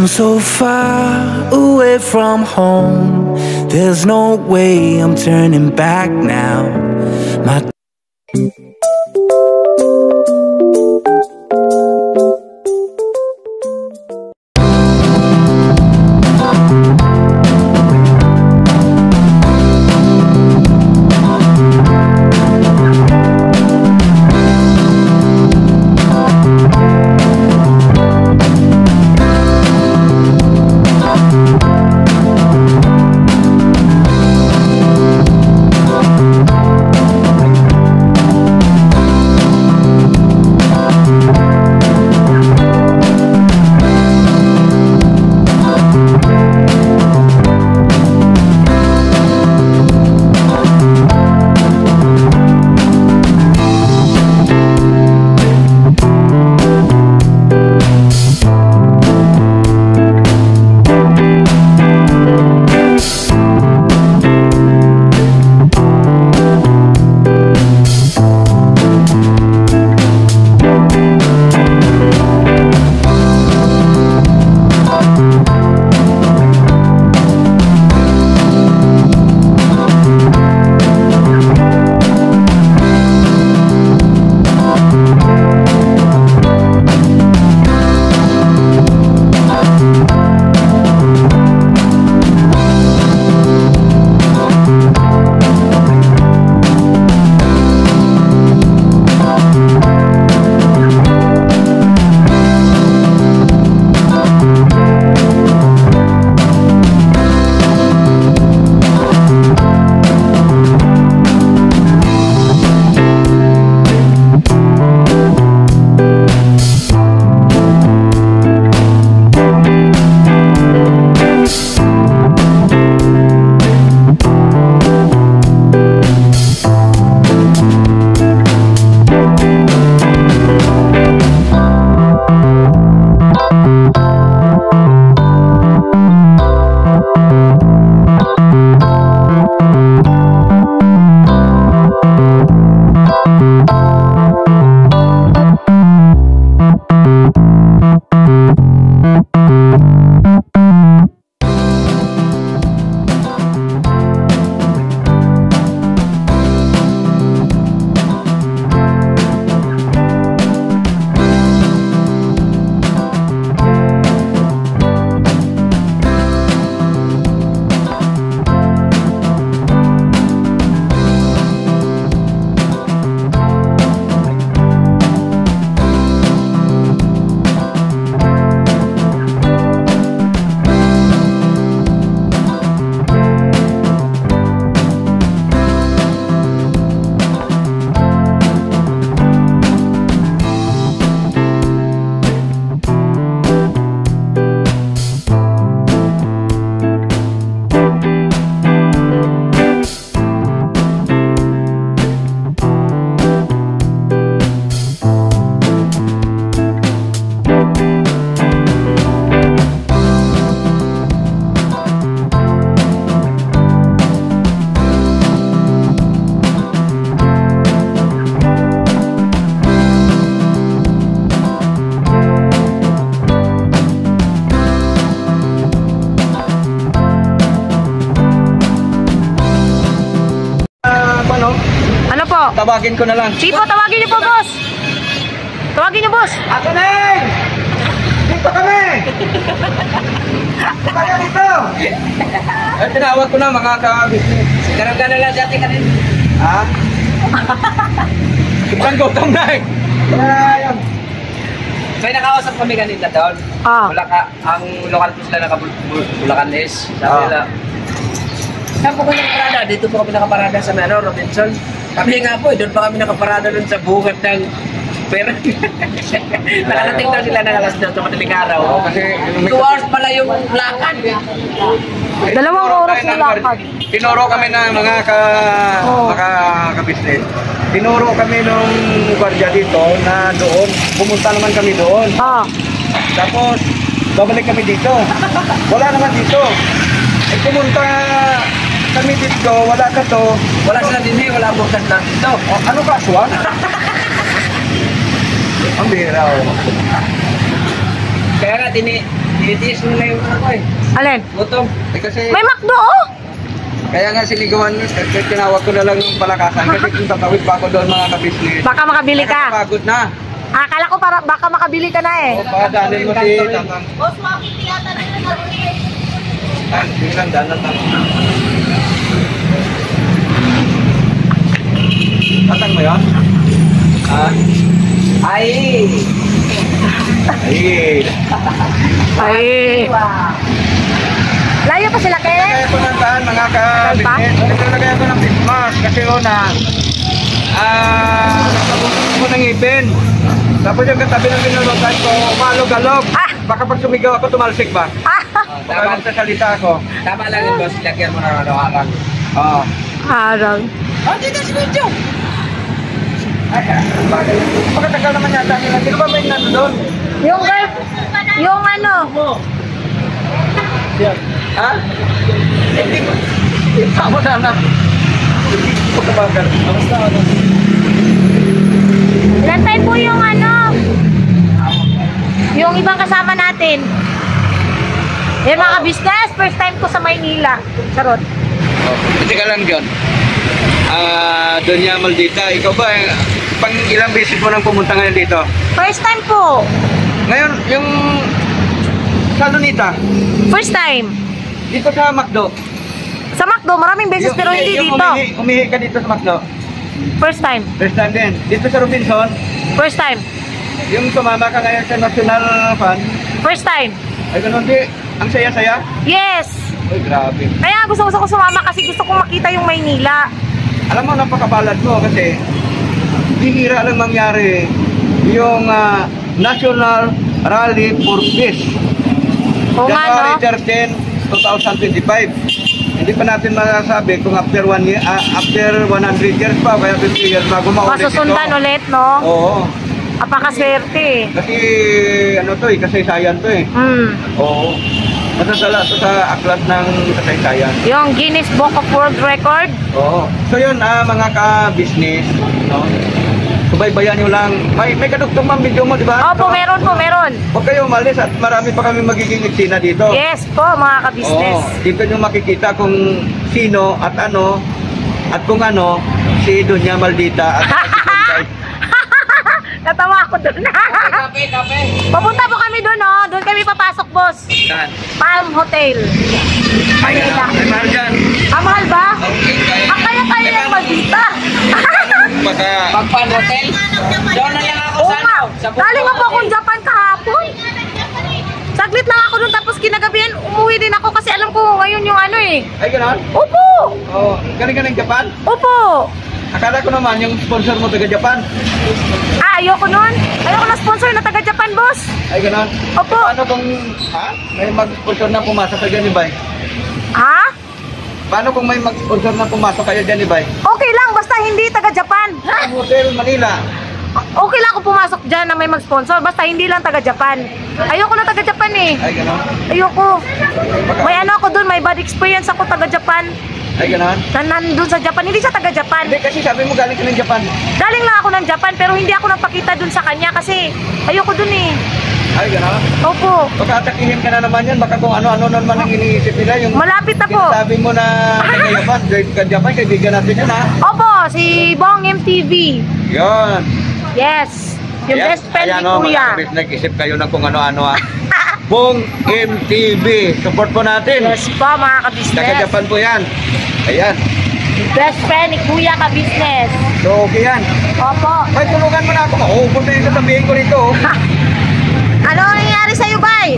I'm so far away from home. There's no way I'm turning back now. My tawagin ko na lang. Sige po, tawagin niyo po, boss. Tawagin niyo, boss. Ako na! Dito kami! Kaya dito! Ay, tinawag ko na mga ka-business. Karang ka na lang dati ka rin. Ha? Ibang gotong na eh. Ayun. May nakausap kami kanina doon. Wala ka, ang lokal po sila naka-Bulacanes. Sabi nila, saan po kami nakaparada? Dito po kami nakaparada sa Robinson. Kami nga po, doon pa kami nakaparada doon sa bungad ng pera. Nakalating daw sila ng alas 2 madaling araw. Kasi 2 hours pala yung lakad. 2 oras na lakad. Tinuro kami na mga ka-business. Tinuro kami nung gwardiya dito na doon. Pumunta naman kami doon. Tapos, babalik kami dito. Wala naman dito. Eh, pumunta kami dito, wala ka to. Wala sila din eh, wala bukas lang dito. Ano ka, aswang? Ang bihira, oh. Kaya nga, Itiis mo na yung ano ko eh. Alin? Gutom. Kasi, May McDo, oh! kaya nga sinigawan, tinawag ko na lang yung palakasan. Kasi kung tatawid pa ako doon mga kabisnes. Baka makabili ka. Nakakapagod na. Akala ko para baka makabili ka na eh. O, padanin mo si Tatang. Boss, makikiyata na yung narulit. Biglang danan na. Tatang mo yun? Ah? Ay! Ay! Ay. Layo pa sila, Ken? Kaya ko ng daan mga kabisnes. Naglalagay ako ng face mask. Kasi una, nagpapagod ko ng ngipin. Tapos yung katabi ng binulutan ko, umalog-alog. Ah! Baka pag sumigaw ako, tumalsik ba? Baka magsasalita ako. Tama lang yun, boss. Lagyan mo na araw-araw. Oo. Arang. Oh, dito si Medyo! Ay, bakit? Pagkatagal naman yata nila. Sino ba may nando doon? Yung girl, yung ano, Ha? Hindi ko. Tama na. Hindi ko kabagal. Basta ano? ilan time po yung ano, yung ibang kasama natin. Yung mga business, first time ko sa Maynila. Charot. Hindi ka lang John. Donya Maldita, ikaw ba, pang ilang beses mo nang pumunta ngayon dito? First time po. Ngayon, yung sa Lunita, First time. dito sa McDo. Sa McDo, maraming beses pero hindi yung dito. Umihi ka dito sa McDo. First time. First time din. Dito sa Robinson, First time. yung sumama ka ngayon sa National Fund, First time. ay ganun di, ang saya-saya. Yes. Ay, grabe. Kaya gusto ko sumama kasi gusto kong makita yung Maynila. Alam mo, napakabalad mo kasi bihira lang mangyari yung National Rally for Peace. Oo nga, no? January 13, 2025. Hindi pa natin masasabi kung after 1 year, after 100 years pa, kaya 50 years bago maulit ito. Masusundan ulit, no? Oo. Apakaswerte. Kasi ano to eh, kasaysayan to eh. Oo. Matatala to sa aklat ng kasaysayan. Yung Guinness Book of World Record. Oo. So yun, mga ka-business, no? Subaybayan nyo lang. May kadugtong ma'am video mo, di ba? Opo, meron po, meron. Huwag kayo umalis at marami pa kami magiging eksena dito. Yes po, mga ka-business. Oo. Dito nyo makikita kung sino at ano, at kung ano, si Donya Maldita at si Punday. Natawa ako doon. Kape! Papunta po kami doon, no? Doon kami papasok, boss. Saan? Palm Hotel. Ay, Manila. ay, mahal dyan. Mahal ba? Okay, Kaya yung Maldita. Baka, Pagpan Hotel? Doon na lang ako Oo sa nga. ano? Sa Galing nga po akong Japan kahapon. Saglit lang ako doon tapos kinagabihan umuwi din ako kasi alam ko ngayon yung ano eh. ay gano'n? Opo! Oo. Galing-galing Japan? Opo! Akala ko naman yung sponsor mo taga Japan. Ayoko nun. Ayoko na sponsor na taga Japan, boss. Ay gano'n? Opo. Paano kung, may mag-sponsor na pumasok kayo dyan, Ibay? Ha? Paano kung may mag-sponsor na pumasok kayo dyan, Ibay? Okay lang, basta hindi taga Japan. Ang Hotel Manila. Okay lang ako pumasok dyan na may mag-sponsor, basta hindi lang taga Japan. Ayoko na taga Japan eh. Ay gano'n? Ayoko. May ano ako dun, may bad experience ako taga Japan. Ay gano'n? Na nandun sa Japan, hindi siya taga Japan. Hindi, kasi sabi mo galing ka ng Japan. Galing lang ako ng Japan pero hindi ako nagpakita dun sa kanya kasi ayoko dun eh. Ay gano'n? Opo. Baka atakihin ka na naman yan, baka kung ano-ano naman ang iniisip nila. Yung Malapit na po. sabi mo na taga Japan, Japan, kaibigan natin yan ha. Opo, si Bong MTV. Yun. Yes. Yung best friend ni Kuya. Nag-isip kayo ng kung ano-ano ha. Bong MTV. Support po natin. Yes po, mga ka-business. Taga-Japan po yan. Ayan. Best friend ni Kuya ka-business. So, okay yan. Opo. Ay, tulungan mo na ako. Maubos na yung sasabihin ko rito. oh. Ano ang nangyari sa'yo, Bay?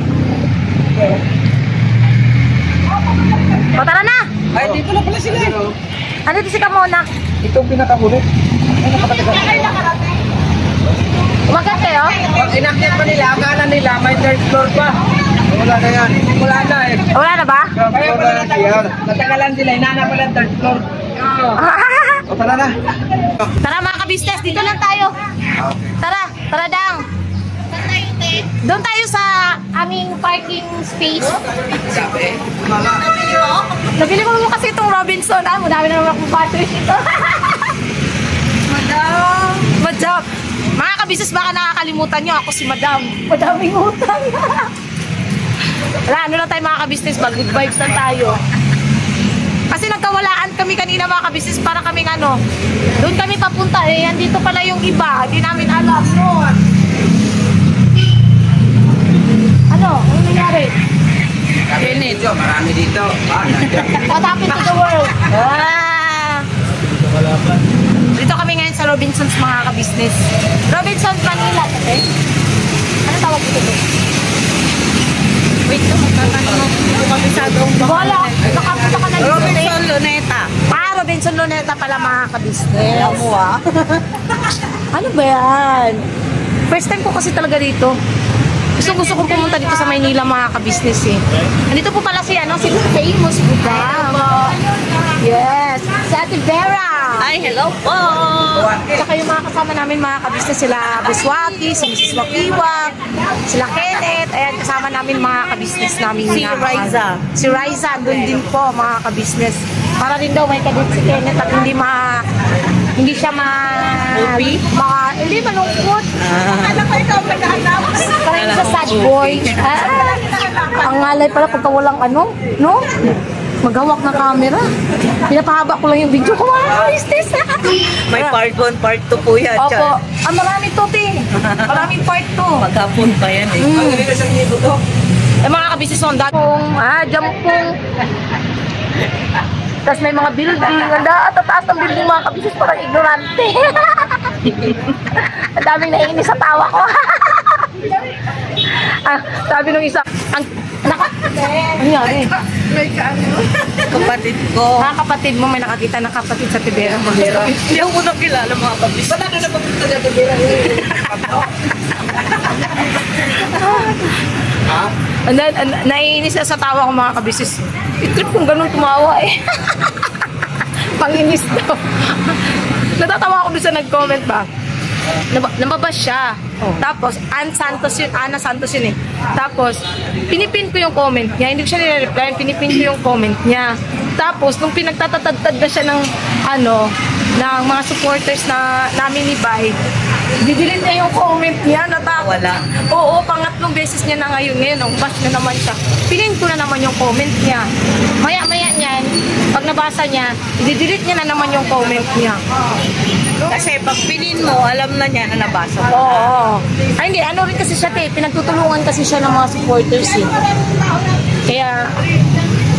O, tara na. Ay, dito na pala sila eh. Andito si Kamona. Ito ang pinakahuli. Ay, nakapatagal. Umagat kayo? Pag inakyat pa nila, akala nila may third floor pa. Wala na yan. Wala na eh. Wala na ba? Kaya pala natagalan sila, inahanap pala yung third floor. O, tara na. Tara mga ka-business, dito lang tayo. Tara, tara dang. Doon tayo sa aming parking space. Sabi. Nabili ko kasi itong Robinson. Madami na naman akong batteries ito. Madam. Mga ka-business, baka nakakalimutan nyo. Ako si Madam. Madaming utang. Wala, ano lang tayo mga ka-business, good vibes lang tayo. Kasi nagkawalaan kami kanina mga ka-business para kaming ano, doon kami papunta eh, andito pala yung iba, hindi namin alam, no? Ano nangyari? Medyo marami dito. What happened to the world? Dito kami ngayon sa Robinsons mga ka-business. Robinsons Manila, okay? Ano tawag dito? Wait lang, magtatanong ako. Hindi ko kabisadong baka. Wala, nakapunta ka na dito. Robinson Luneta. Robinson Luneta pala mga ka-business. Alam mo Ano ba yan? First time ko kasi talaga dito. Gusto ko pumunta dito sa Maynila mga ka-business eh. Andito po pala si famous Budang. Yes, si Ate Vera. Ay, hello po. Saka yung mga kasama namin mga ka-business, sila Buswaki, si Mrs. Wakiwak, sila Kenneth, ayan kasama namin mga ka-business namin. Si Riza. Si Riza, doon din po mga ka-business. Para rin daw may kadit si Kenneth at hindi siya hindi malungkot. Alam ko ikaw maghahanap. Parang sa sad boy. Ang ngalay pala pagka walang no? Maghawak ng camera. Pinapahaba ko lang yung video ko mga business. May part 1, part 2 po yan. Opo. Maraming to, ting. Maraming part 2. Maghapon pa yan eh. Mga kabisnes on jampong. Tapos may mga building. Ang taas ng building mga kabisnes, parang ignorante. Ang daming naiinis sa tawa ko. Sabi nung isa, ano nangyari? Kapatid ko. Kapatid mo, may nakakita na kapatid sa Tibera Bolero. Hindi ako nang kilala mga kabis. Ba't ano na papunta na Tibera? Naiinis na sa tawa ko mga kabisis. I-trip kung ganun tumawa eh. Panginis daw. Natatawa ako doon sa nag-comment ba? Nababas siya. Tapos, Ana Santos yun eh. Tapos, pinipin ko yung comment niya. Hindi ko siya nire-reply. Pinipin ko yung comment niya. Tapos, nung pinagtatatad na siya ng ng mga supporters namin ni Bay, didelete niya yung comment niya. Wala. Oo, pangatlong beses niya na ngayon. Bash na naman siya. Pinin ko na naman yung comment niya. Maya-maya niyan, pag nabasa niya, i-delete niya na naman yung comment niya. Kasi pag pinin mo, alam na niya na nabasa mo. Oo. Ay, hindi. Ano rin kasi siya, pinagtutulungan kasi siya ng mga supporters eh. Kaya,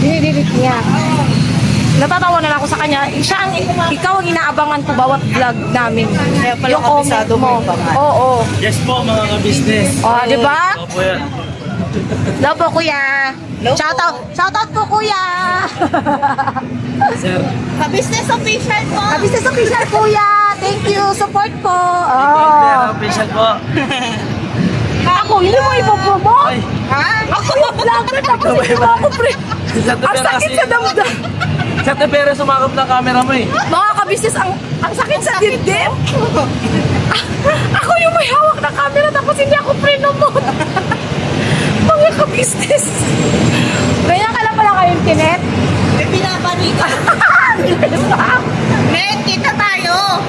dinidelete niya. Natatawa na lang ako sa kanya. Ikaw ang inaabangan ko bawat vlog namin. Kaya pala yung comment kabisado mo yung pangalan. Oo. Yes po mga ka-business. Di ba? Opo yan. Hello po, kuya. Shoutout po, kuya. Sir. Ka-business official po. Business official, kuya. Thank you. Support po. Official po. Ako, hindi mo ipopromote. Ha? Ako yung vlogger. Tapos hindi mo ako, pre. Ang sakit sa damdam. Sa Tibera sumakap ng camera mo eh. Mga kabisnes, ang sakit sa dibdib. Ako yung may hawak na camera tapos hindi ako pre-promote. Mga kabisnes. Kaya ka lang pala kayong Kinet. May pinabalik ka. Net, kita tayo.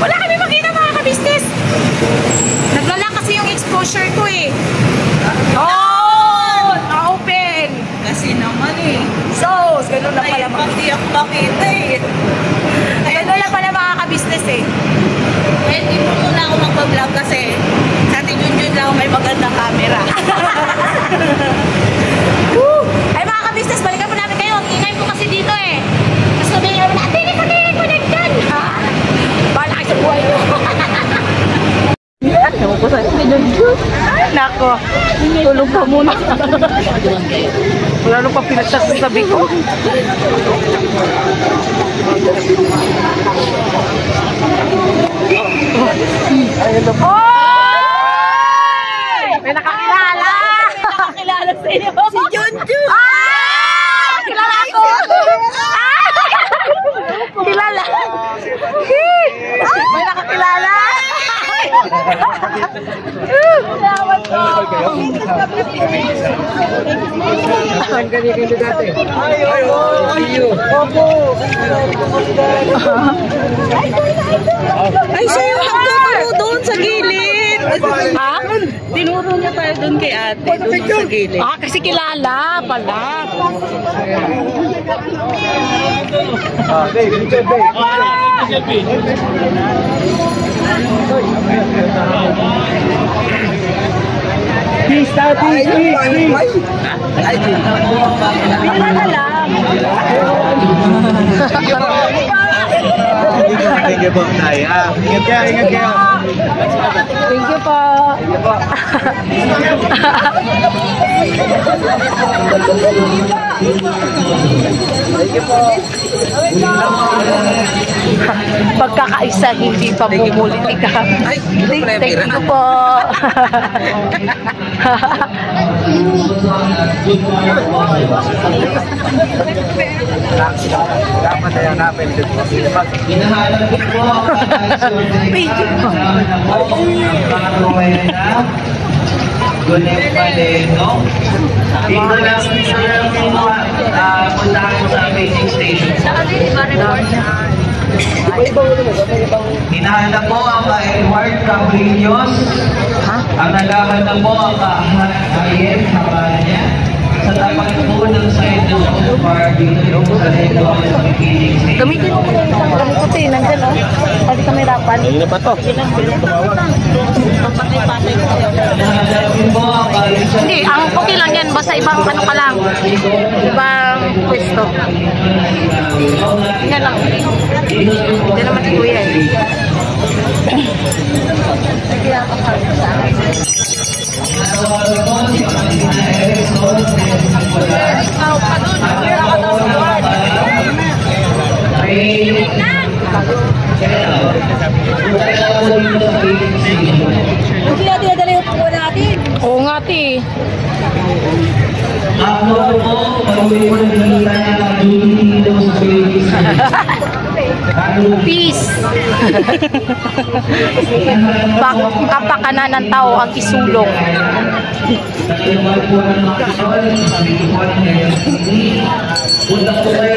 Wala kami makita mga kabisnes. Naglala kasi yung exposure ko eh. Na-open. Kasi naman eh. So, ganun lang pala. Hindi ako makita eh. Ganun lang pala mga kabisnes eh. Hindi mo muna ako mag-vlog kasi sa ating Junjun lang may magandang camera. Ay mga kabisnes, balikan po namin kayo. Ang ingay po kasi dito eh. Mas sabihin namin, hindi ko connected. Bala kayo sa buhay nyo. Ewan ko sa'yo. Nako, tulog pa muna. Wala nung pa pinagtas sa sabi ko. May nakakilala! May nakakilala sa inyo! Si Junjun! Kilala ko! Kilala! May nakakilala! Salamat po! Saan ka niya kayo dati? Opo! Ay, sa'yo hanggang mo doon sa gilid. Ha? Tinuro niya tayo doon kay ate, doon sa gilid. Ah, kasi kilala pala. Peace, daddy. Peace. Pila na lang. Thank you po, Tay. Ingat kayo, ingat kayo. Thank you po. Pagkakaisa, hindi pa bumulitika. Thank you po. Dapat ay hanapin dito. Dito lang puntahan mo sa amazing station. Hinahanap po ang Edward Cabrillos. Ang naghahanap po ang Ayet Habanya. Sa tapat po ng side ng bar dito sa Edward sa amazing station. Gamitin mo muna yung isang gamit eh. Nandyan oh. Pwede kami rapan. Hindi pa to. Hindi, ang okay lang yan. Basta ibang ano ka lang. Ibang pwesto. Yan lang. Hindi naman si Kuya eh. Hindi natin nadala yung pagkawa natin. Oo nga ti. Peace. Kapakanan ng tao ang isulong. Punta po kayo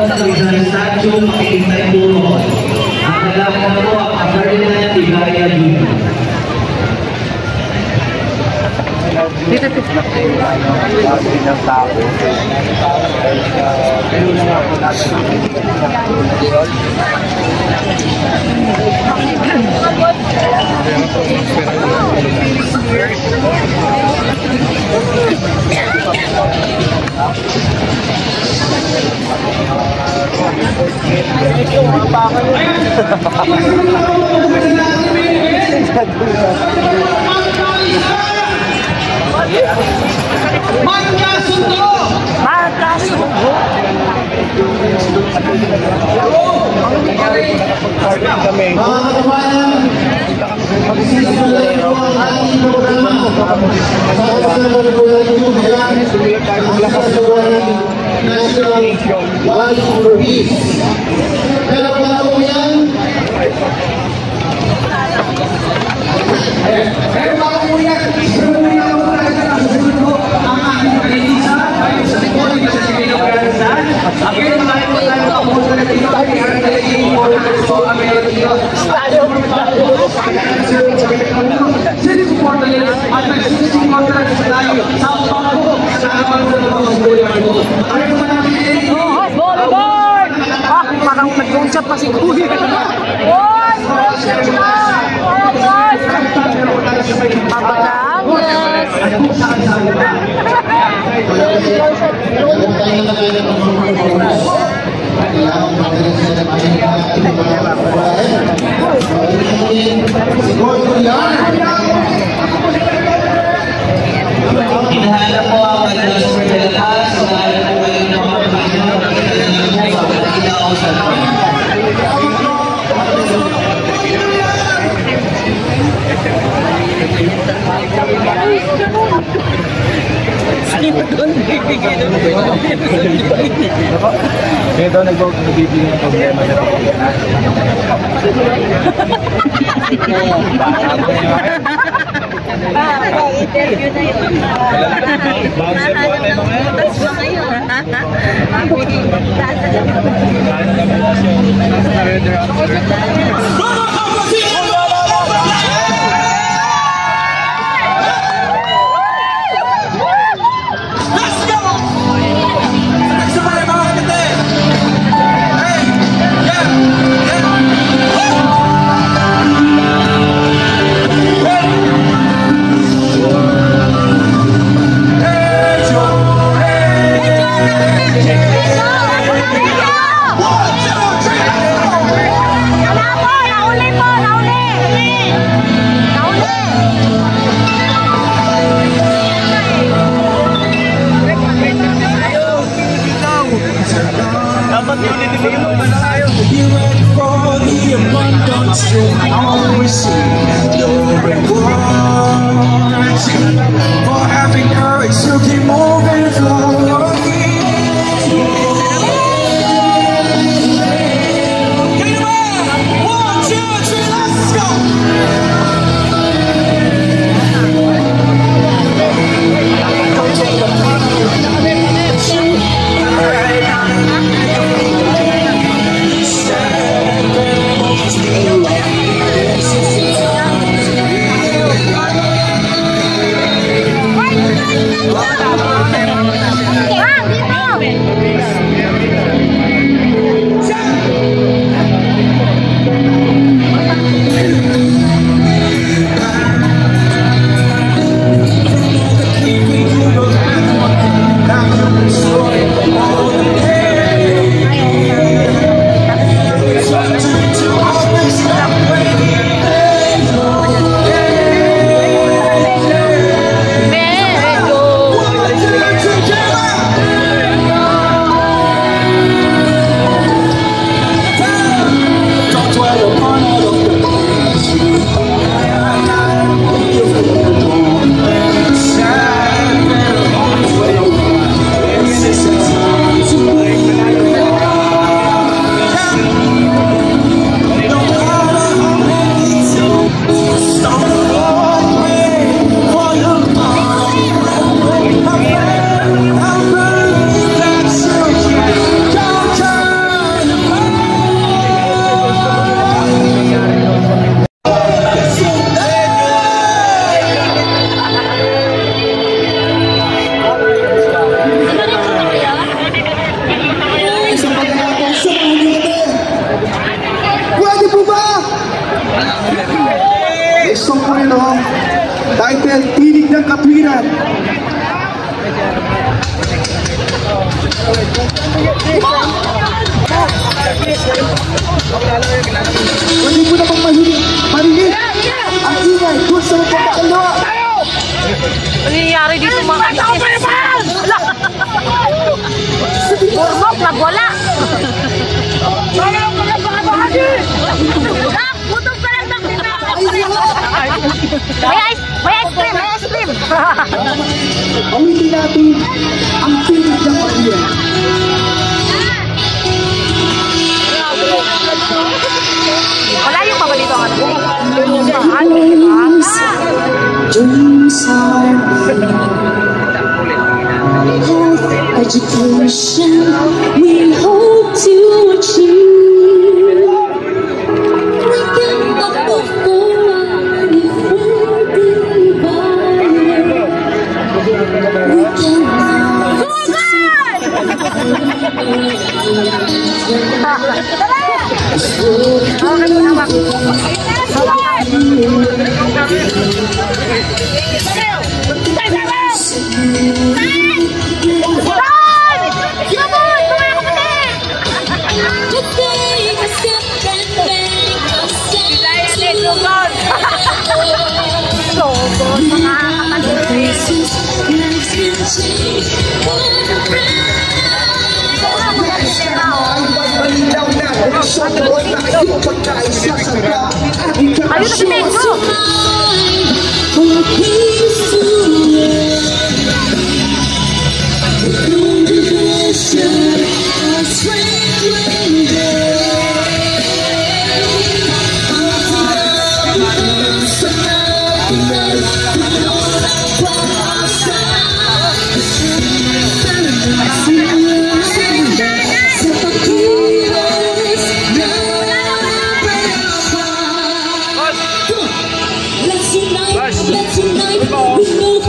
sa isang statue, makikita yung puro. Ang nalaman po ang Ferdinand Tigaya Jr. Dito. Parang nag-gonshot pa si Kuya. Hinahanap po ang Pagkas Perlakas sa kayo ng mga pagkakas sa Kaya daw nagbibigay ng problema sa pagkakas. Interview na yun. you'll always see your rewards for having courage to keep moving forward. Title, Tinig ng Katwiran. Pwede mo namang marinig ang ingay kung sa magpapakalawa. Ano nangyayari dito mga kabisnes? Burmok, nagwala. Putong ka lang ng May ice cream! Awitin natin ang Tinig ng Katwiran. Malayo pa ba dito ang ano? Dreams are education we hope to achieve. We cannot go forward if we're divided. We cannot Ayun na si Tengo! Let's unite with no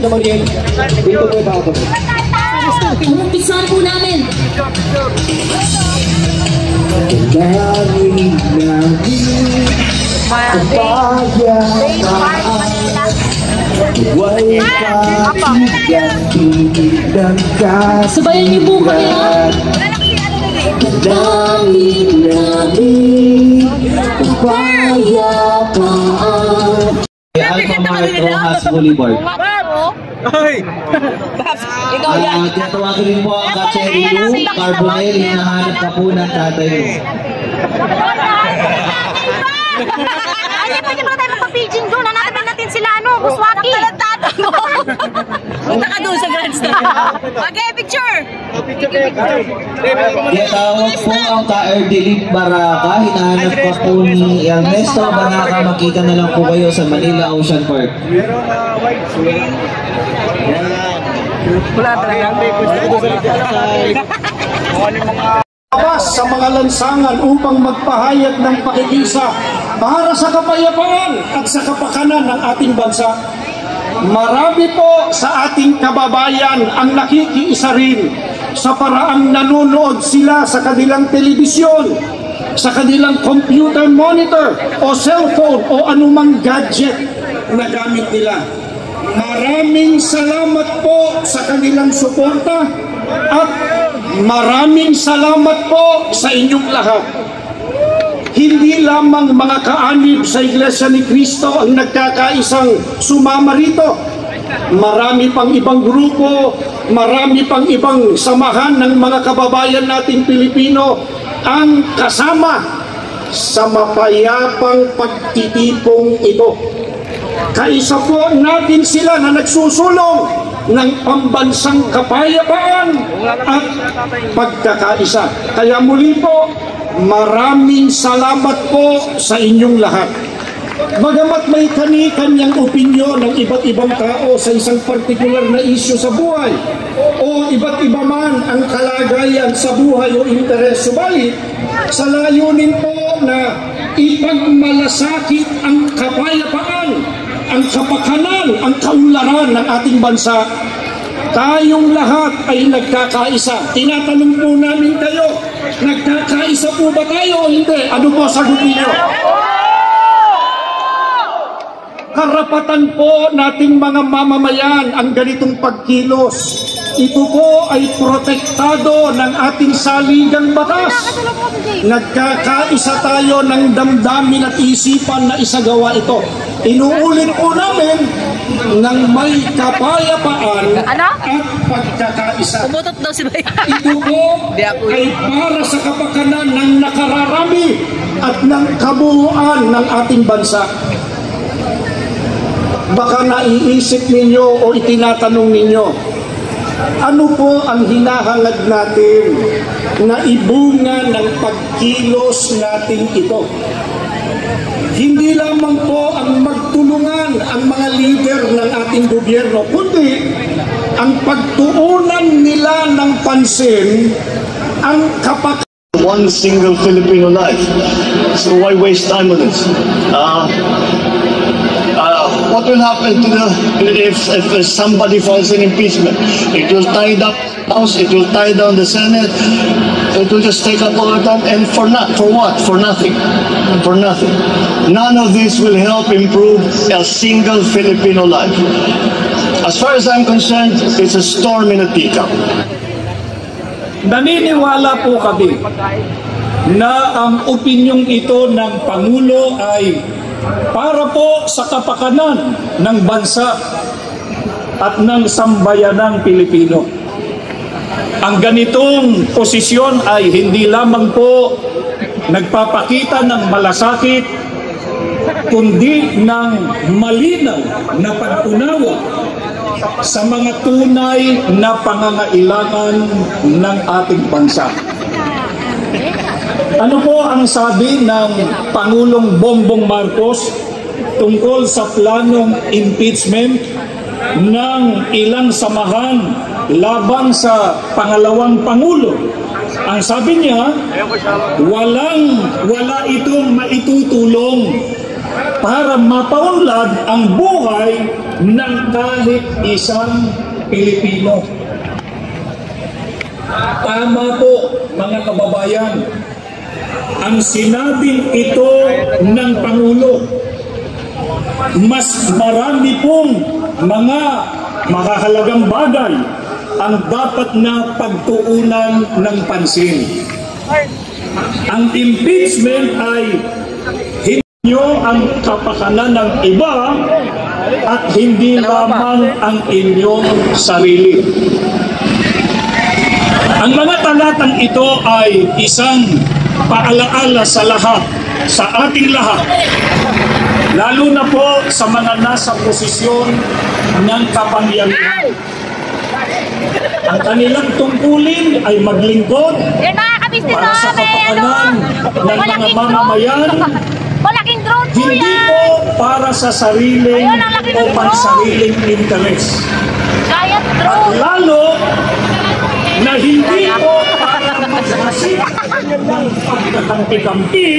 naman yan. Dito po ba ako? Umumpisahan po namin. Dahil sabayan niyo po kami ha. Dahil namin kapayapaan. Alpha Mark Rojas Boulevard. Ikaw yan. Tinatawagin rin po ang Cherry Lou Carbonell. Hinahanap ka po ng tatay mo. Ay, pwede ba tayo magpa-paging doon? Hanapin natin sila, Buswaki. Punta ka doon sa grandstand. Mag-picture! Tinatawag po ang ka-Erdelit Baraka. Hinahanap ka po ni Ernesto Baraka. Makita na lang po kayo sa Manila Ocean Park. Meron na white screen. Wala talaga. sa mga lansangan upang magpahayag ng pakikisa para sa kapayapaan at sa kapakanan ng ating bansa. Marami po sa ating kababayan ang nakikiisa rin sa paraang nanonood sila sa kanilang telebisyon, sa kanilang computer monitor o cellphone o anumang gadget na gamit nila. Maraming salamat po sa kanilang suporta at maraming salamat po sa inyong lahat. Hindi lamang mga kaanib sa Iglesia ni Cristo ang nagkakaisang sumama rito. Marami pang ibang grupo, marami pang ibang samahan ng mga kababayan nating Pilipino ang kasama sa mapayapang pagtitipong ito. Kaisa po natin sila na nagsusulong ng pambansang kapayapaan at pagkakaisa. Kaya muli po, maraming salamat po sa inyong lahat. Bagamat may kani-kanyang opinyon ng iba't ibang tao sa isang partikular na isyu sa buhay o iba't iba man ang kalagayan sa buhay o interes, subalit sa layunin po na ipagmalasakit ang kapayapaan, ang kapakanan, ang kaunlaran ng ating bansa, tayong lahat ay nagkakaisa. Tinatanong po namin kayo, nagkakaisa po ba tayo o hindi? Ano po sagot niyo? Karapatan po nating mga mamamayan ang ganitong pagkilos. Ito po ay protektado ng ating saligang batas. Nagkakaisa tayo ng damdamin at isipan na isagawa ito. Inuulit po namin ng may kapayapaan at pagkakaisa. Umutot daw si Bay. Ito po ay para sa kapakanan ng nakararami at ng kabuuan ng ating bansa. Baka naiisip ninyo o itinatanong ninyo, ano po ang hinahangad natin na ibunga ng pagkilos natin ito? Hindi lamang po ang magtulungan ang mga leader ng ating gobyerno, kundi ang pagtuunan nila ng pansin ang kapakanan. One single Filipino life. So why waste time on this? What will happen to if somebody files an impeachment? It will tie up the House, it will tie down the Senate, it will just take up all the time, and for what? For nothing. For nothing. None of this will help improve a single Filipino life. As far as I'm concerned, it's a storm in a teacup. Naniniwala po kami na ang opinyong ito ng Pangulo ay para po sa kapakanan ng bansa at ng sambayanang Pilipino. Ang ganitong posisyon ay hindi lamang po nagpapakita ng malasakit, kundi ng malinaw na pag-unawa sa mga tunay na pangangailangan ng ating bansa. Ano po ang sabi ng Pangulong Bongbong Marcos tungkol sa planong impeachment ng ilang samahan laban sa pangalawang Pangulo? Ang sabi niya, wala itong maitutulong para mapaunlad ang buhay ng kahit isang Pilipino. Tama po, mga kababayan, ang sinabing ito ng Pangulo. Mas marami pong mga makahalagang bagay ang dapat na pagtuunan ng pansin. Ang impeachment ay hindi nyo ang kapakanan ng iba at hindi lamang ang inyong sarili. Ang mga talatang ito ay isang paalaala sa lahat, sa ating lahat, lalo na po sa mga nasa posisyon ng kapangyarihan. Ang kanilang tungkulin ay maglingkod para sa kapakanan ng mga mamamayan, hindi po para sa sariling o pansariling interes. At lalo na hindi po para magsasik ng pagkakampi-kampi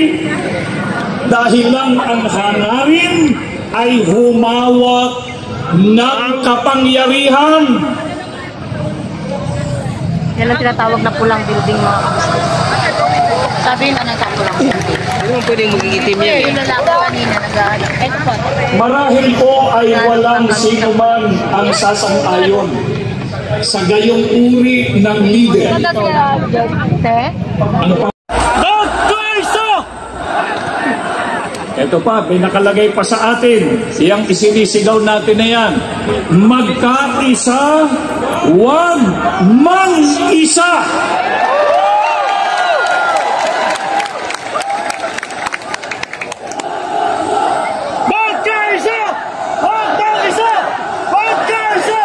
dahil lang ang hangarin ay humawak ng kapangyarihan. Yan ang tinatawag na pulang building, mga kabisnes. Sabi na ng pulang building. Ano mo pwedeng magigitim yan? Yung lalaki kanina nag-aalam. Marahil po ay walang sino man ang sasang-ayon sa gayong uri ng leader. Ano pa? Ito pa, may nakalagay pa sa atin. Siyang isinisigaw natin na yan. Magkaisa, wag mang-isa. Magkaisa, wag mang-isa. Magkaisa,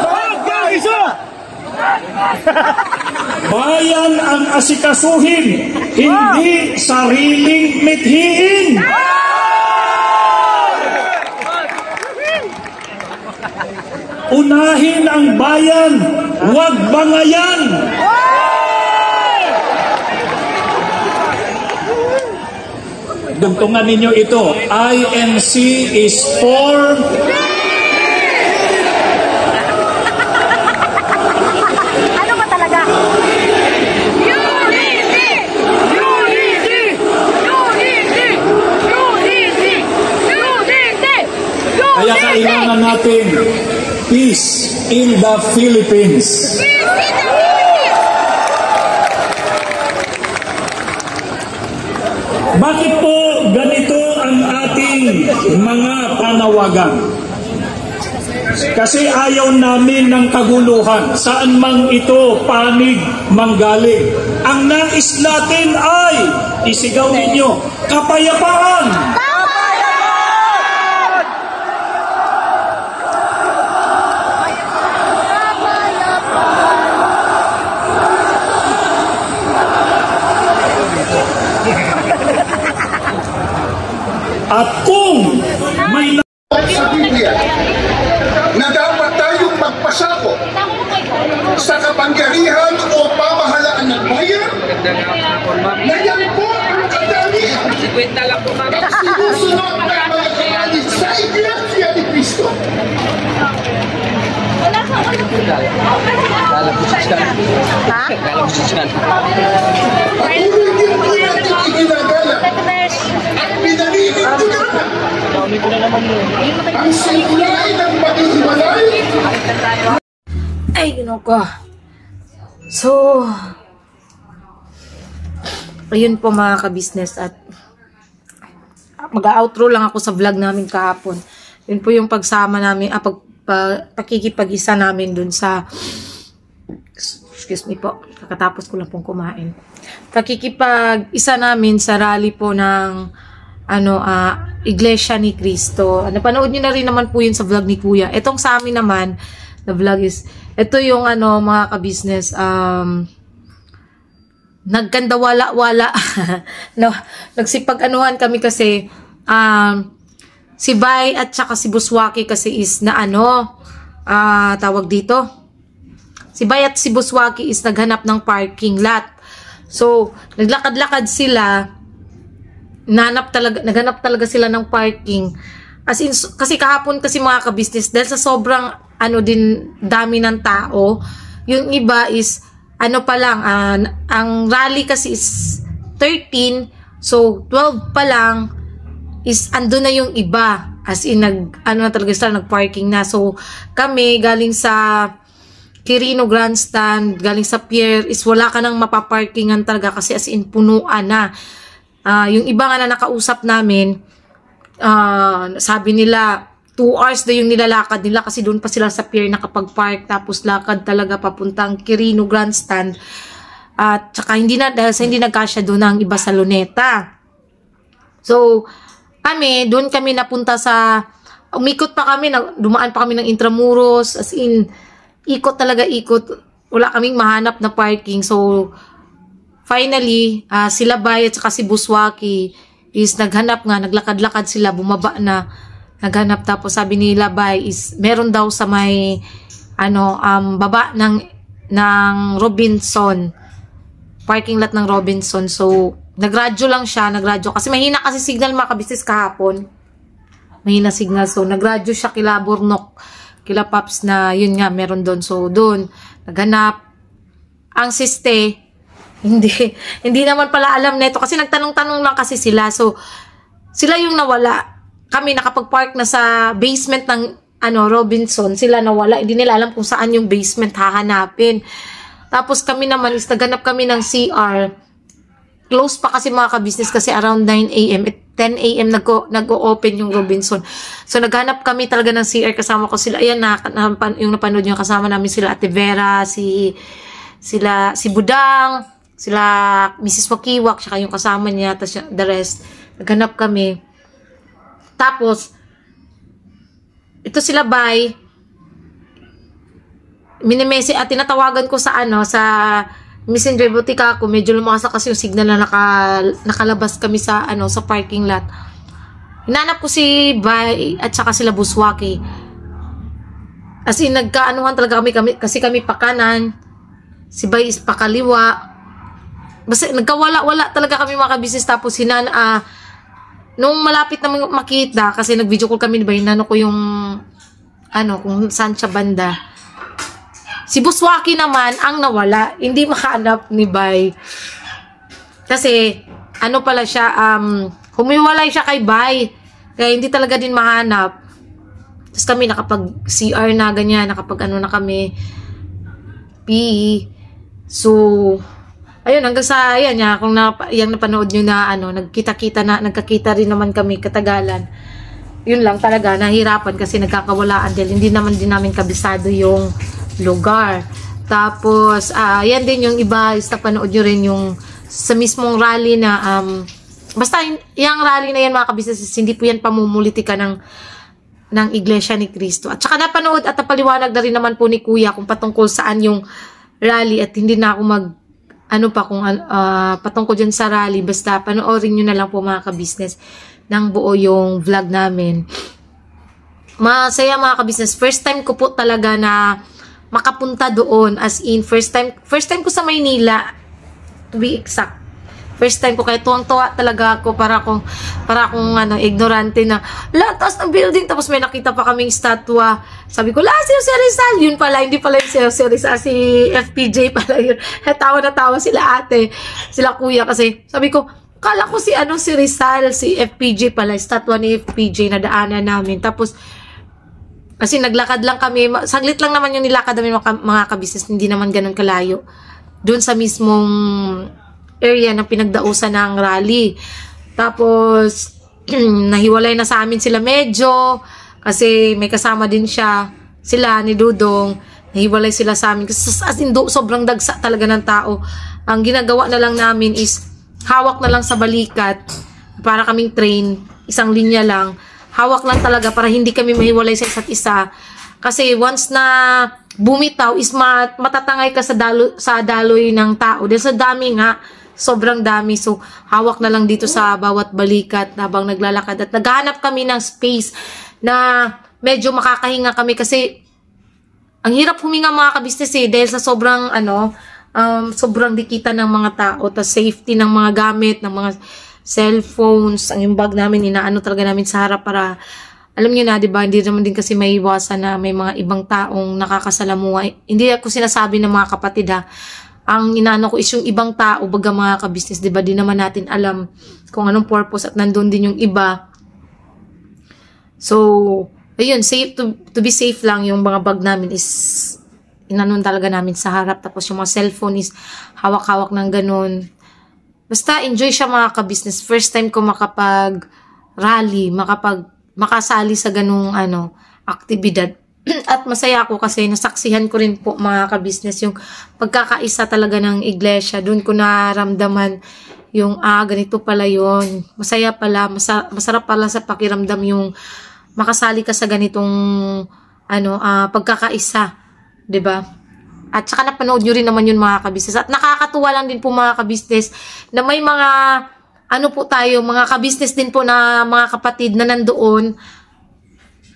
wag mang-isa. Bayan ang asikasuhin, hindi sariling mithiin. Unahin ang bayan, huwag bangayan. Dugtungan ninyo ito. INC is for... Ano ba talaga? Kaya kailangan natin peace in the Philippines. Bakit po ganito ang ating mga panawagan? Kasi ayaw namin ng kaguluhan. Saan mang ito panig manggaling. Ang nais natin ay isigaw ninyo, kapayapaan! At kung may sa Biblia na dapat tayong magpasakop sa kapangyarihan o pamahalaan ng bayan, na yan po ang kadalian ang sinusunod ng mga kapatid sa Iglesia ni Cristo. Patuloy din po natin iginagala at pinaninig ko ang simulay ng paghihiwalay. Ay, gino ko. So, ayun po mga kabisnes, at mag-outro lang ako sa vlog namin kahapon. Yun po yung pagsama namin, pakikipag-isa namin dun sa, excuse me po, kakatapos ko lang pong kumain. Pakikipag-isa namin sa rally po ng Iglesia ni Cristo. Napanood nyo na rin naman po yun sa vlog ni Kuya. Itong sa amin naman, na vlog is, ito yung mga kabisnes, nagkandawala-wala. No, nagsipag-anuhan kami kasi, si Bay at saka si Buswaki kasi is na tawag dito. Si Bay at si Buswaki is naghanap ng parking lot. So, naglakad-lakad sila naghanap talaga sila ng parking. As in, kasi kahapon kasi mga ka-business, dahil sa sobrang dami ng tao, yung iba is, pa lang, ang rally kasi is 13, so 12 pa lang, is ando na yung iba. As in, na talaga sila, nag-parking na. So, kami, galing sa Quirino Grandstand, galing sa Pier, is wala ka nang mapaparkingan talaga kasi as in, punuan na. Yung iba nga na nakausap namin, sabi nila, 2 hours na yung nilalakad nila kasi doon pa sila sa pier nakapag-park, tapos lakad talaga papuntang Quirino Grandstand. At saka dahil sa hindi nagkasya doon ang iba sa Luneta. So, doon kami napunta umikot pa kami, dumaan pa kami ng Intramuros, as in, ikot talaga, ikot. Wala kaming mahanap na parking. So, finally, sila Bay at saka si Buswaki is naghanap nga, naglakad-lakad sila, bumaba na, naghanap. Tapos sabi nila Bay is meron daw sa may baba ng Robinson, parking lot ng Robinson. So nagradyo lang siya, kasi mahina kasi signal mga ka-business kahapon, mahina signal. So nagradyo siya kila Burnok, kila Paps na yun nga meron doon. So doon naghanap ang siste. Hindi naman pala alam nito kasi nagtanong-tanong lang kasi sila. So, sila yung nawala. Kami nakapag-park na sa basement ng Robinson. Sila nawala. Hindi nila alam kung saan yung basement hahanapin. Tapos kami naman is naghanap kami ng CR. Close pa kasi mga ka-business kasi around 9 AM. At 10 AM nag-o-open yung Robinson. So, naghanap kami talaga ng CR. Kasama ko sila. Ayan yung napanood nyo. Kasama namin sila Ate Vera, si Budang, sila Mrs. Wakiwak, saka yung kasama niya, tapos the rest, naghanap kami. Tapos, ito sila Bay, tinatawagan ko sa Messenger Butika ako, medyo lumakas kasi yung signal na nakalabas kami sa parking lot. Hinanap ko si Bay at saka sila Buswaki. As in, nagkaanuhan talaga kami kasi kami pa kanan, si Bay is pa kaliwa. Basta nagkawala-wala talaga kami mga ka-business. Tapos nung malapit na makita, kasi nag-video call kami ni Bay, ko yung kung saan siya banda. Si Buswaki naman ang nawala, hindi makahanap ni Bay. Kasi pala siya, humiwalay siya kay Bay, kaya hindi talaga din mahanap. Tapos kami nakapag-CR na ganyan, na kami PE. So, ayun, hanggang sa, kung yung napanood nyo na, nagkakita rin naman kami katagalan. Yun lang talaga, nahirapan kasi nagkakawalaan dahil hindi naman din namin kabisado yung lugar. Tapos, yan din yung iba, napanood nyo rin yung sa mismong rally na, basta yung rally na yan mga kabisnes, hindi po yan pamumulitika ng Iglesia ni Cristo. At saka napanood at napaliwanag na rin naman po ni Kuya kung patungkol saan yung rally at hindi na ako patungkol dyan sa rally. Basta panoorin nyo na lang po mga kabisnes ng buo yung vlog namin. Masaya mga kabisnes. First time ko po talaga na makapunta doon. As in, first time ko sa Maynila. To be exact. First time ko, kaya tuwang-tuwa talaga ako para akong ignorante na taas ng building, tapos may nakita pa kaming statwa. Sabi ko, si Jose Rizal, yun pala, hindi pala yung si Jose Rizal, si FPJ pala yun. Tawa na tawa sila ate, sila kuya, kasi sabi ko, kala ko si Rizal, si FPJ pala, statwa ni FPJ na daanan namin. Tapos, kasi naglakad lang kami, saglit lang naman yung nilakad namin mga kabisnes, hindi naman ganun kalayo. Doon sa mismong area na pinagdausan ng rally. Tapos, nahiwalay na sa amin sila medyo, kasi may kasama din sila ni Dudong, nahiwalay sila sa amin. Kasi as in, sobrang dagsa talaga ng tao. Ang ginagawa na lang namin is, hawak na lang sa balikat, para kaming train, isang linya lang, hawak lang talaga para hindi kami mahiwalay sa isa't isa. Kasi once na bumitaw is matatangay ka sa daloy ng tao. Dahil sa dami nga, sobrang dami. So, hawak na lang dito sa bawat balikat habang naglalakad. At naghahanap kami ng space na medyo makakahinga kami kasi ang hirap huminga mga kabisnes dahil sa sobrang sobrang dikita ng mga tao, tas safety ng mga gamit, ng mga cellphones, ang yung bag namin, inaano talaga namin sa harap para, alam niyo na, diba, hindi naman din kasi may iwasan na may mga ibang taong nakakasalamuha. Hindi ako sinasabi ng mga kapatid ha. Ang inaano ko is yung ibang tao, baga mga ka-business, diba, di naman natin alam kung anong purpose at nandun din yung iba. So, ayun, safe to be safe lang, yung mga bag namin is inanon talaga namin sa harap. Tapos yung mga cellphone is hawak-hawak ng ganun. Basta enjoy siya mga ka-business. First time ko makapag-rally, makasali sa ganung aktibidad. At masaya ako kasi nasaksihan ko rin po mga ka-business yung pagkakaisa talaga ng iglesia. Doon ko naramdaman yung ganito pala yun. Masaya pala, masarap pala sa pakiramdam yung makasali ka sa ganitong pagkakaisa, 'di ba? At saka napanood nyo rin naman yun mga ka-business. At nakakatuwa lang din po mga ka-business na may mga po tayo, mga ka-business din po na mga kapatid na nandoon.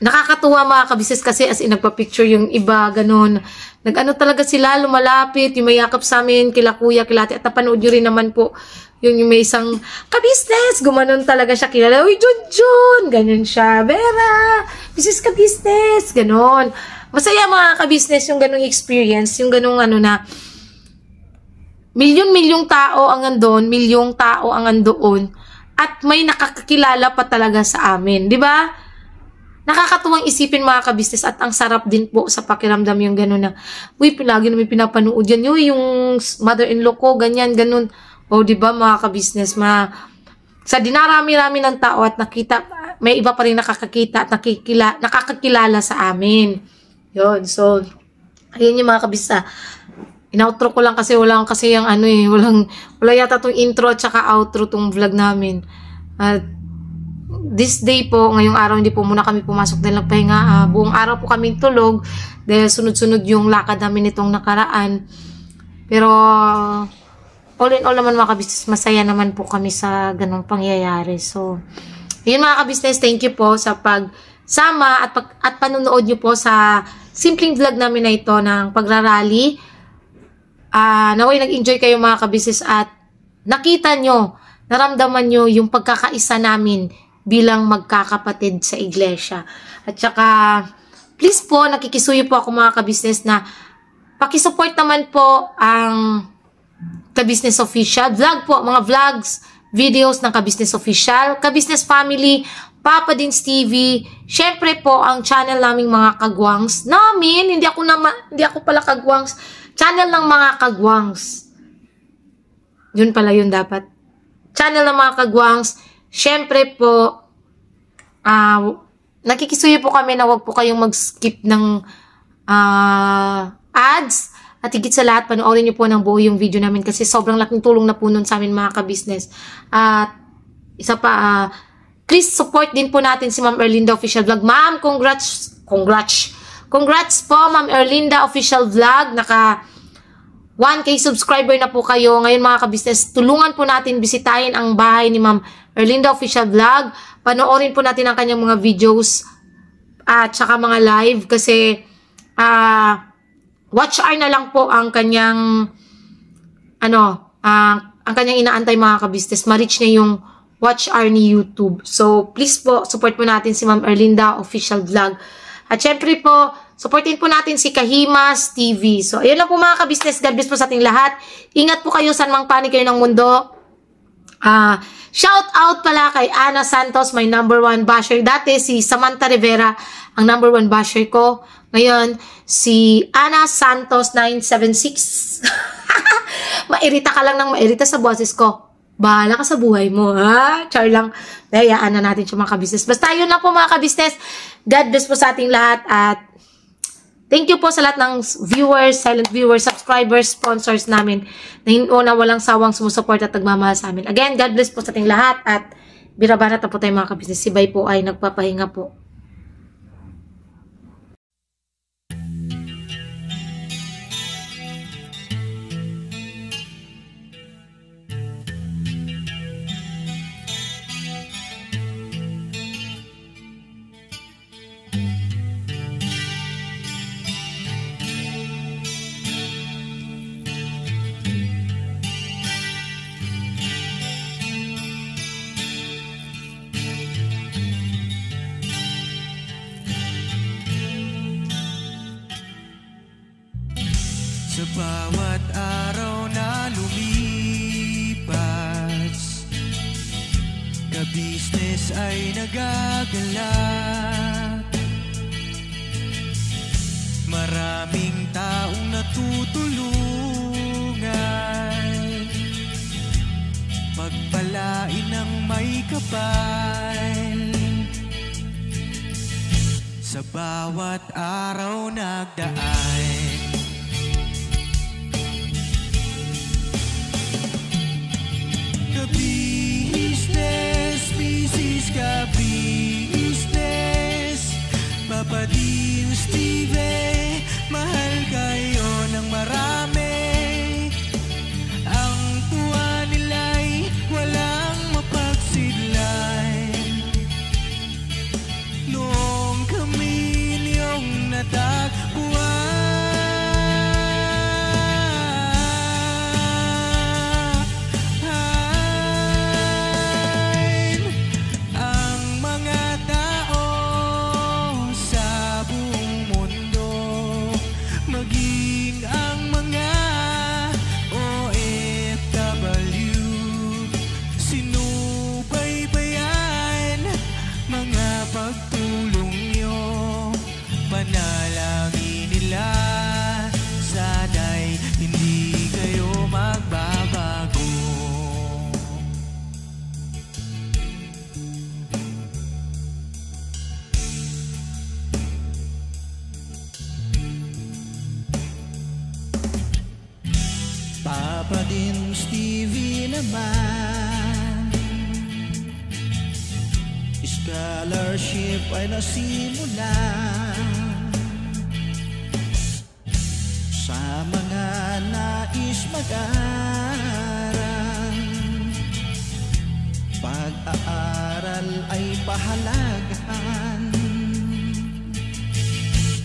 Nakakatuwa mga ka-business kasi as in nagpa-picture yung iba, ganun. Nag-ano talaga sila, lumalapit, yung mayakap sa amin, kila kuya, kila ate. At napanood nyo rin naman po yung may isang ka-business, gumanon talaga siya, kilala, uy, Junjun, ganyan siya, Vera, Mrs. Ka-business, ganon. Masaya mga ka-business yung ganong experience, yung ganong na milyon-milyong tao ang andon, milyong tao ang andoon, at may nakakakilala pa talaga sa amin, di ba? Nakakatuwang isipin mga ka-business at ang sarap din po sa pakiramdam yung gano'n na, uy, lagi namin pinapanood yan, yung mother-in-law ko, ganyan, ganun. O, di ba mga ka-business, sa dinarami-rami ng tao at nakita, may iba pa rin nakakakita at nakakakilala sa amin. Yun, so, ayun yung mga ka-business. In-outro ko lang kasi wala kasi yung wala yata tong intro at saka outro tong vlog namin. At this day po, ngayong araw, hindi po muna kami pumasok dahil nagpahinga. Buong araw po kami tulog dahil sunod-sunod yung lakad namin itong nakaraan. Pero, all in all naman mga ka-business, masaya naman po kami sa ganong pangyayari. So, yun mga ka-business, thank you po sa pagsama at panunood nyo po sa simpleng vlog namin na ito ng pagrarally. Naway nag-enjoy kayo mga ka-business at nakita nyo, naramdaman nyo yung pagkakaisa namin bilang magkakapatid sa iglesia. At saka, please po, nakikisuyo po ako mga ka-business na pakisupport naman po ang Ka-Business Official. Vlog po, mga vlogs, videos ng Ka-Business Official, Ka-Business Family, Papa Dins TV, syempre po ang channel naming mga kagwangs namin, hindi ako pala kagwangs, channel ng mga kagwangs. Yun pala yun dapat. Channel ng mga kagwangs, syempre po, nakikisuyo po kami na wag po kayong mag-skip ng ads. At higit sa lahat, panoorin niyo po ng buo yung video namin kasi sobrang laking tulong na po nun sa amin mga ka-business. At isa pa, please support din po natin si Ma'am Erlinda Official Vlog. Ma'am, congrats po Ma'am Erlinda Official Vlog. Naka 1K subscriber na po kayo. Ngayon mga ka-business, tulungan po natin bisitahin ang bahay ni Ma'am Erlinda Official Vlog. Panoorin po natin ang kanyang mga videos at saka mga live kasi watch hour na lang po ang kanyang ang kanyang inaantay mga ka-business. Ma-reach niya yung watch hour ni YouTube. So, please po, support po natin si Ma'am Erlinda Official Vlog. At syempre po, supportin po natin si Kahimas TV. So, ayun lang po mga ka-business. God bless po sa ating lahat. Ingat po kayo saan mang panig kayo ng mundo. Shout out pala kay Ana Santos, my #1 basher. Dati si Samantha Rivera, ang #1 basher ko. Ngayon, si Ana Santos 976. Mairita ka lang ng mairita sa boses ko. Bahala ka sa buhay mo, ha? Char lang. Dayaan na natin siya mga ka-business. Basta yun na po mga ka-business. God bless po sa ating lahat at thank you po sa lahat ng viewers, silent viewers, subscribers, sponsors namin na walang sawang sumusuport at nagmamahal sa amin. Again, God bless po sa ating lahat at birabanat na po tayo mga ka-business. Si Bay po ay nagpapahinga po. bawat araw na lumipas, ka-business ay nagagalak. Maraming taong natutulungan, pagpalain ng may kapal. Sa bawat araw nagdaan, ka-business, business, ka-business, Papa Dean, Steve, mahal kayo ng marami. Ang tuwa nila'y walang mapagsidlan. Noong kami niyong natagpuan, ang mga tao sa buong mundo, maging ang mga OFW, sinubaybayan mga pagtulong nyo. Panalangin nila, sana'y hindi kayo magbabago. Papa Dean, Stevie naman, scholarship ay nasimula sa mga nais mag-aral. Pag-aaral ay pahalagahan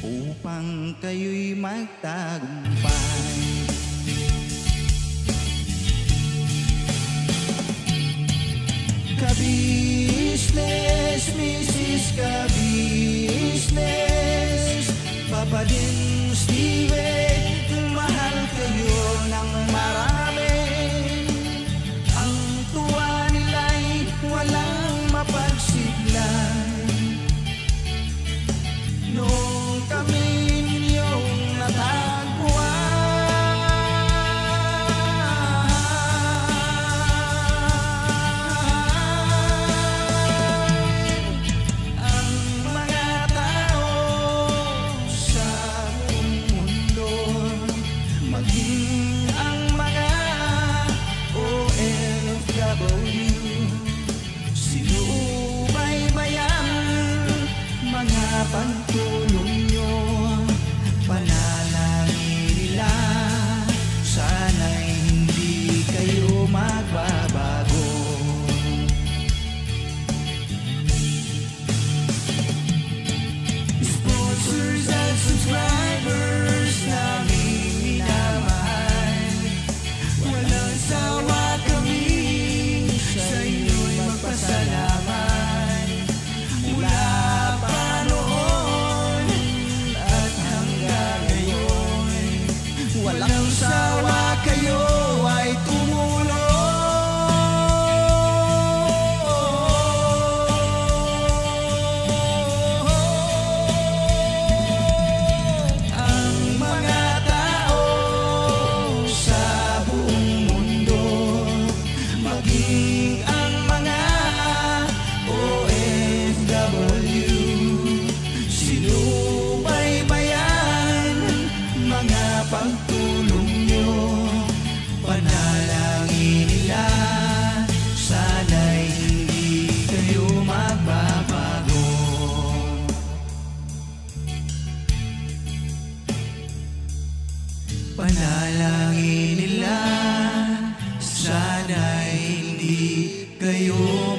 upang kayo'y magtagumpay. Ka-business, Mrs. Ka-business, Papa Dean, Steve, mahal kayo ng marami. Ang tuwa nila'y walang mapagsiglan. Noong kami ninyong natagpuan, pagtulong nyo, panalangin nila, sana'y hindi kayo magbabago. Sponsors at subscribers naming minamahal, walang sawa kami sa inyo'y magpasalamat. Mula walang sawa kayo ay tumulong. Ang mga tao sa buong mundo, maging ang mga OFW, sinubaybayan mga pagtulong nyo, panalangin nila, sana'y hindi kayo magbabago. Panalangin nila, sana'y hindi kayo